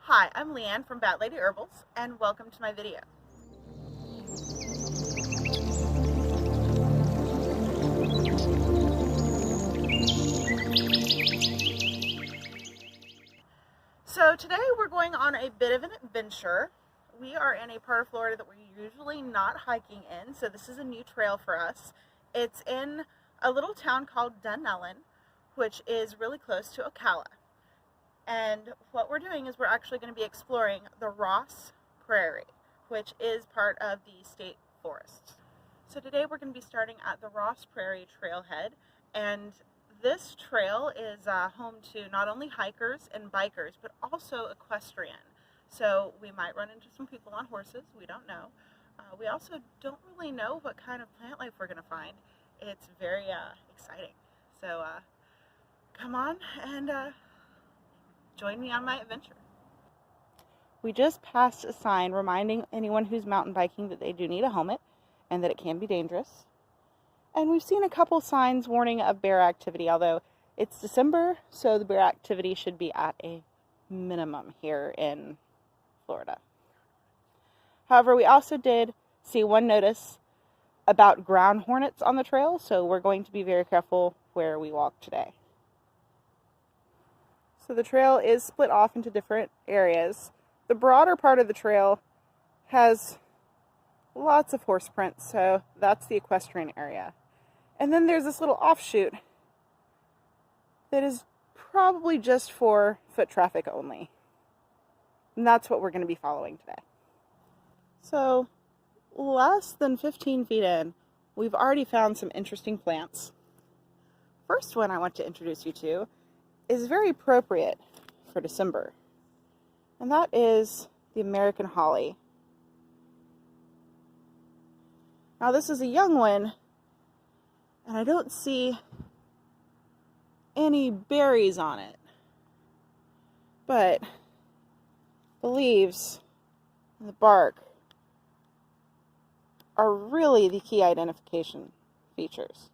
Hi, I'm Leanne from BatLadyHerbals, and welcome to my video. So today we're going on a bit of an adventure. We are in a part of Florida that we're usually not hiking in, so this is a new trail for us. It's in a little town called Dunellen, which is really close to Ocala. And what we're doing is we're actually going to be exploring the Ross Prairie, which is part of the state forest. So today we're going to be starting at the Ross Prairie trailhead, and this trail is home to not only hikers and bikers, but also equestrian. So we might run into some people on horses, we don't know. We also don't really know what kind of plant life we're going to find. It's very exciting. So come on and join me on my adventure. We just passed a sign reminding anyone who's mountain biking that they do need a helmet and that it can be dangerous. And we've seen a couple signs warning of bear activity, although it's December, so the bear activity should be at a minimum here in Florida. However, we also did see one notice about ground hornets on the trail, so we're going to be very careful where we walk today. So the trail is split off into different areas. The broader part of the trail has lots of horse prints, so that's the equestrian area. And then there's this little offshoot that is probably just for foot traffic only. And that's what we're going to be following today. So less than 15 feet in, we've already found some interesting plants. First one I want to introduce you to is very appropriate for December, and that is the American holly. Now this is a young one, and I don't see any berries on it, but the leaves and the bark are really the key identification features.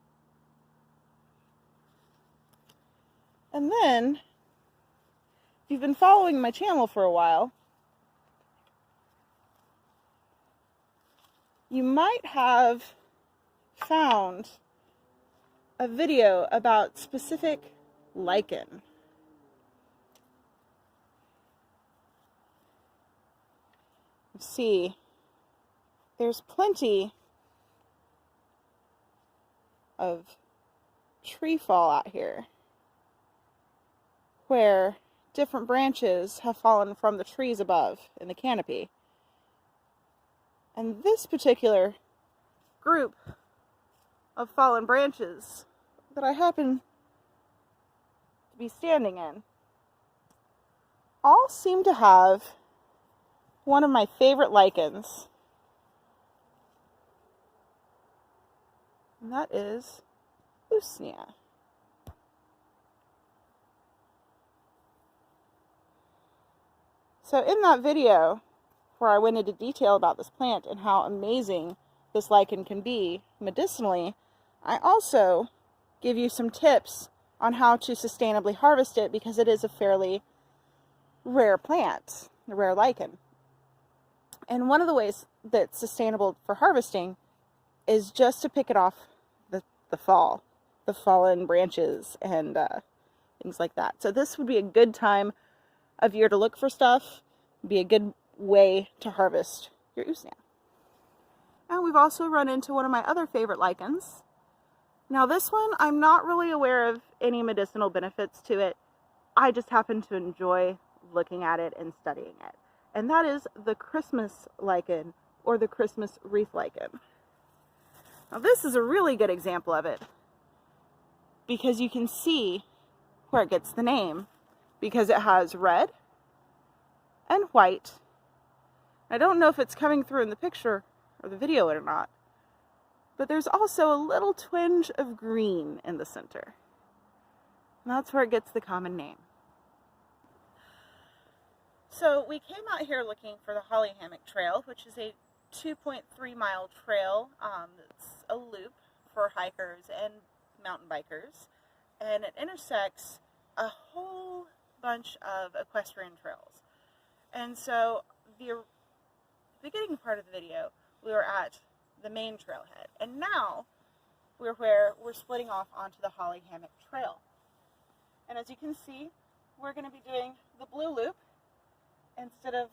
And then, if you've been following my channel for a while, you might have found a video about specific lichen. See, there's plenty of tree fall out here, where different branches have fallen from the trees above in the canopy. And this particular group of fallen branches that I happen to be standing in all seem to have one of my favorite lichens, and that is Usnea. So in that video, where I went into detail about this plant and how amazing this lichen can be medicinally, I also give you some tips on how to sustainably harvest it, because it is a fairly rare plant, a rare lichen. And one of the ways that's sustainable for harvesting is just to pick it off the fallen branches and things like that. So this would be a good time of year to look for stuff, be a good way to harvest your Usnea. And we've also run into one of my other favorite lichens. Now this one, I'm not really aware of any medicinal benefits to it. I just happen to enjoy looking at it and studying it. And that is the Christmas lichen, or the Christmas wreath lichen. Now this is a really good example of it, because you can see where it gets the name, because it has red and white. I don't know if it's coming through in the picture or the video or not, but there's also a little twinge of green in the center. And that's where it gets the common name. So we came out here looking for the Holly Hammock Trail, which is a 2.3-mile trail. It's a loop for hikers and mountain bikers, and it intersects a whole bunch of equestrian trails. And so the beginning part of the video, we were at the main trailhead. And now we're splitting off onto the Holly Hammock Trail. And as you can see, we're going to be doing the blue loop instead of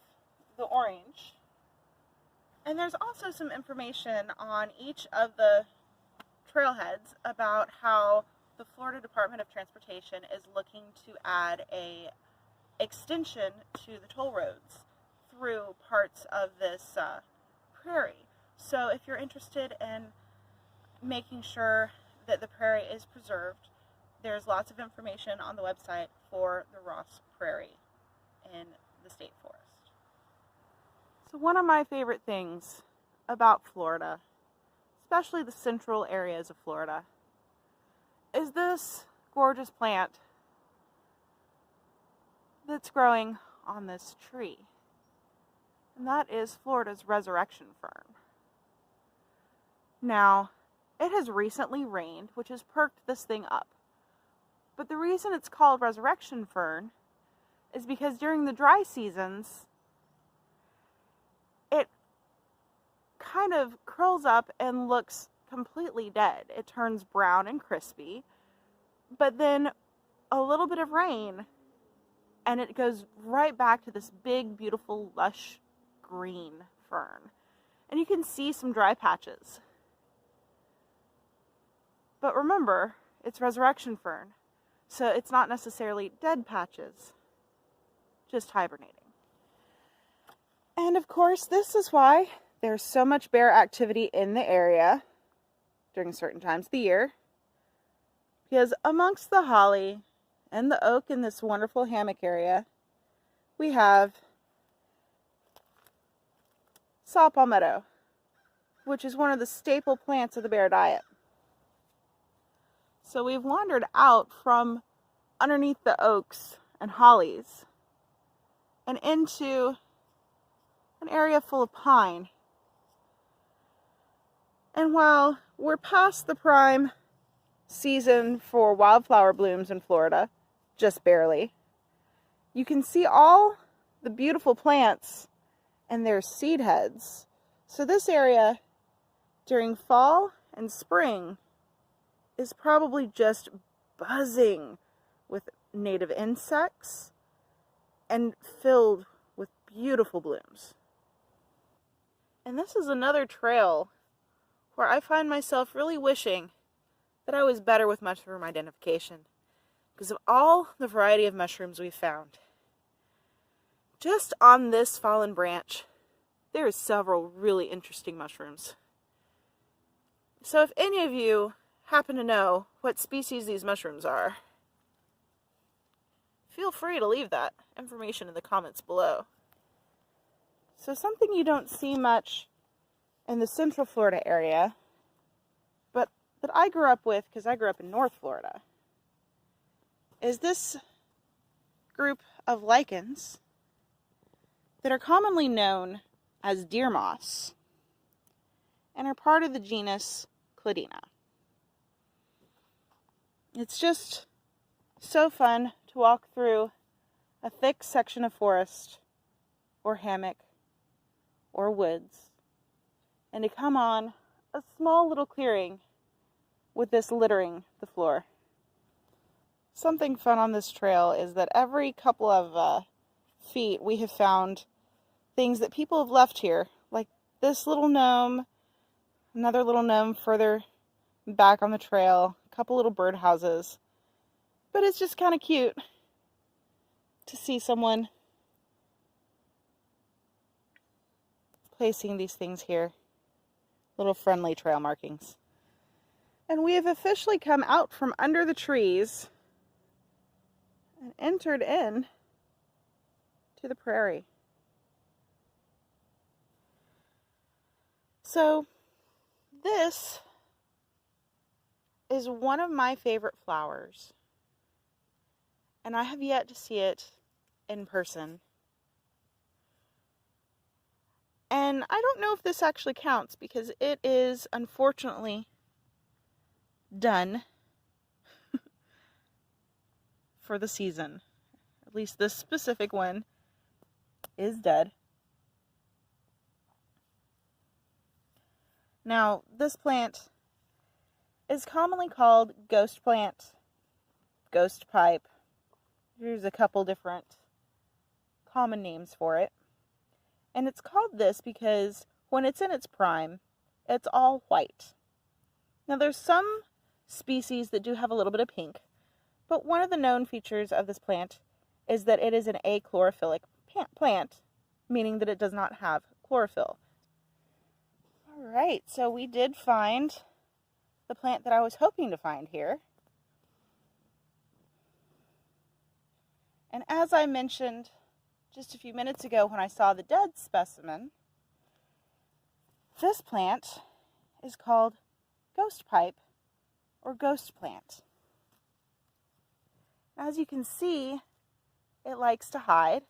the orange. And there's also some information on each of the trailheads about how the Florida Department of Transportation is looking to add a extension to the toll roads through parts of this prairie. So if you're interested in making sure that the prairie is preserved, there's lots of information on the website for the Ross Prairie in the state forest. So one of my favorite things about Florida, especially the central areas of Florida, is this gorgeous plant that's growing on this tree. And that is Florida's resurrection fern. Now, it has recently rained, which has perked this thing up. But the reason it's called resurrection fern is because during the dry seasons, it kind of curls up and looks completely dead. It turns brown and crispy, but then a little bit of rain and it goes right back to this big, beautiful, lush green fern. And you can see some dry patches. But remember, it's resurrection fern, so it's not necessarily dead patches, just hibernating. And of course, this is why there's so much bear activity in the area during certain times of the year. Because amongst the holly and the oak in this wonderful hammock area, we have saw palmetto, which is one of the staple plants of the bear diet. So we've wandered out from underneath the oaks and hollies and into an area full of pine. And while we're past the prime season for wildflower blooms in Florida, just barely, you can see all the beautiful plants and their seed heads. So this area during fall and spring is probably just buzzing with native insects and filled with beautiful blooms. And this is another trail where I find myself really wishing that I was better with mushroom identification because of all the variety of mushrooms we've found. Just on this fallen branch, there are several really interesting mushrooms. So if any of you happen to know what species these mushrooms are, feel free to leave that information in the comments below. So something you don't see much in the Central Florida area, but that I grew up with because I grew up in North Florida, is this group of lichens that are commonly known as deer moss and are part of the genus Cladina. It's just so fun to walk through a thick section of forest or hammock or woods and to come on a small little clearing with this littering the floor. Something fun on this trail is that every couple of feet we have found things that people have left here, like this little gnome, another little gnome further back on the trail, a couple little birdhouses. But it's just kind of cute to see someone placing these things here, little friendly trail markings. And we have officially come out from under the trees and entered in to the prairie. So this is one of my favorite flowers, and I have yet to see it in person. And I don't know if this actually counts because it is unfortunately done for the season. At least this specific one is dead. Now, this plant is commonly called ghost plant, ghost pipe. There's a couple different common names for it. And it's called this because when it's in its prime, it's all white. Now, there's some species that do have a little bit of pink, but one of the known features of this plant is that it is an achlorophyll plant, meaning that it does not have chlorophyll. All right, so we did find the plant that I was hoping to find here. And as I mentioned just a few minutes ago when I saw the dead specimen, this plant is called ghost pipe or ghost plant. As you can see, it likes to hide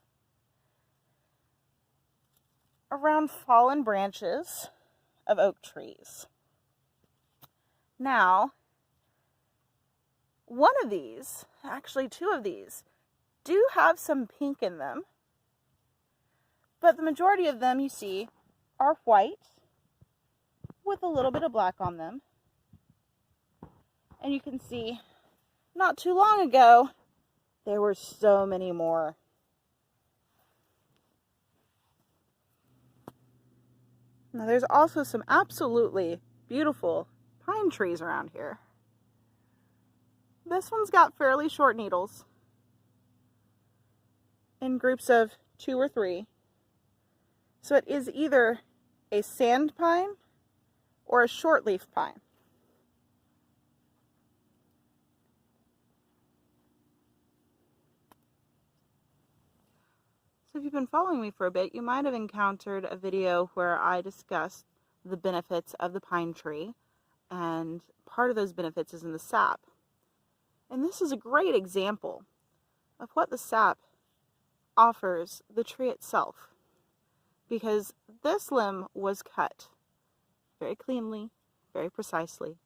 around fallen branches of oak trees. Now, one of these, actually two of these, do have some pink in them, but the majority of them you see are white with a little bit of black on them. And you can see not too long ago there were so many more. Now there's also some absolutely beautiful pine trees around here. This one's got fairly short needles in groups of 2 or 3. So it is either a sand pine or a shortleaf pine. So if you've been following me for a bit, you might have encountered a video where I discussed the benefits of the pine tree, and part of those benefits is in the sap. And this is a great example of what the sap offers the tree itself, because this limb was cut very cleanly, very precisely,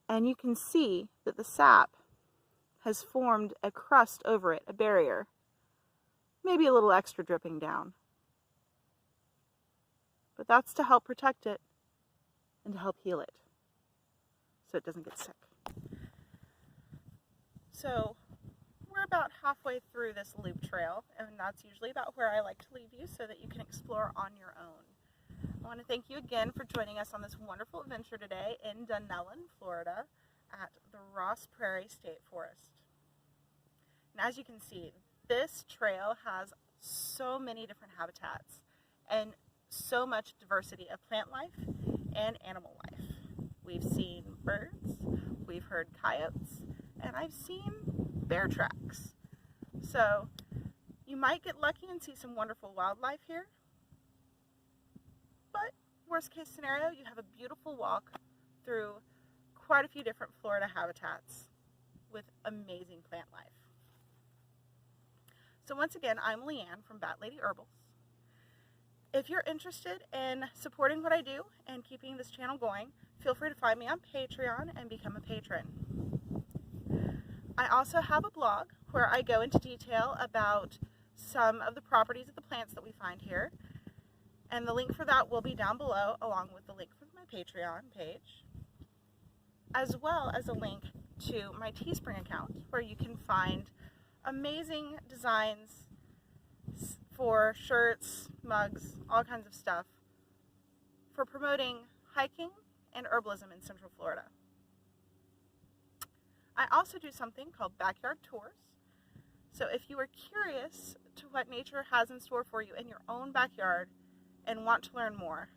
and you can see that the sap has formed a crust over it, a barrier, maybe a little extra dripping down, but that's to help protect it and to help heal it so it doesn't get sick. So we're about halfway through this loop trail, and that's usually about where I like to leave you so that you can explore on your own. I want to thank you again for joining us on this wonderful adventure today in Dunellen, Florida at the Ross Prairie State Forest. And as you can see, this trail has so many different habitats and so much diversity of plant life and animal life. We've seen birds, we've heard coyotes, and I've seen bear tracks. So you might get lucky and see some wonderful wildlife here, but worst case scenario, you have a beautiful walk through quite a few different Florida habitats with amazing plant life. So once again, I'm Leanne from BatLadyHerbals. If you're interested in supporting what I do and keeping this channel going, feel free to find me on Patreon and become a patron. I also have a blog where I go into detail about some of the properties of the plants that we find here, and the link for that will be down below, along with the link for my Patreon page, as well as a link to my Teespring account where you can find amazing designs for shirts, mugs, all kinds of stuff for promoting hiking and herbalism in Central Florida. I also do something called backyard tours. So if you are curious to what nature has in store for you in your own backyard and want to learn more,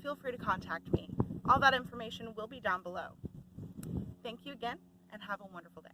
feel free to contact me. All that information will be down below. Thank you again, and have a wonderful day.